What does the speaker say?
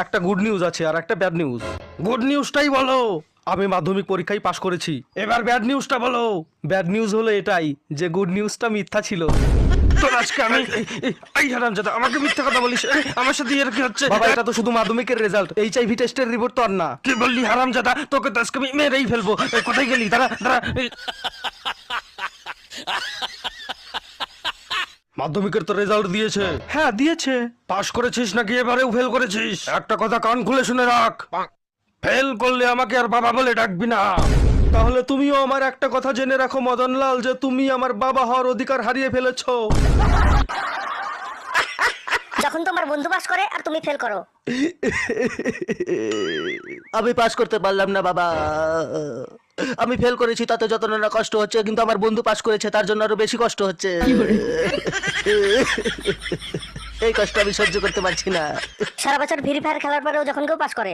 একটা good news আছে আর একটা ব্যাড নিউজ। গুড নিউজটাই বলো, আমি মাধ্যমিক পরীক্ষায় পাশ করেছি। এবার ব্যাড নিউজটা বলো। ব্যাড নিউজ হলো এটাই যে গুড নিউজটা মিথ্যা ছিল। তোর আজকে আমি এই হারামজাদা আমাকে মিথ্যা কথা বলিস, আমার সাথে এর কি হচ্ছে? বাবা এটা তো শুধু মাধ্যমিকের রেজাল্ট, এইচআইভি টেস্টের রিপোর্ট তো আর না। কি বললি হারামজাদা? তোকে তো আজকে আমি মেরেই ফেলবো। কোথায় গেলি? দাঁড়া দাঁড়া। মাধ্যমিকের তো রেজাল্ট দিয়েছে। হ্যাঁ দিয়েছে। পাশ করেছিস নাকি এবারেও ফেল করেছিস? একটা কথা কান খুলে শুনে রাখ, ফেল করলে আমাকে আর বাবা বলে ডাকবি না। তাহলে তুমিও আমার একটা কথা জেনে রাখো মদনলাল, যে তুমি আমার বাবা হওয়ার অধিকার হারিয়ে ফেলেছো। যখন তোমার বন্ধু পাস করে আর তুমি ফেল করো। আমি পাস করতে পারলাম না বাবা, আমি ফেল করেছি তাতে যত না কষ্ট হচ্ছে, কিন্তু আমার বন্ধু পাস করেছে তার জন্য আরো বেশি কষ্ট হচ্ছে। এই কষ্ট আমি সহ্য করতে পারছি না। সারা বছর ফ্রি ফায়ার খেলার পরেও যখন কেউ পাস করে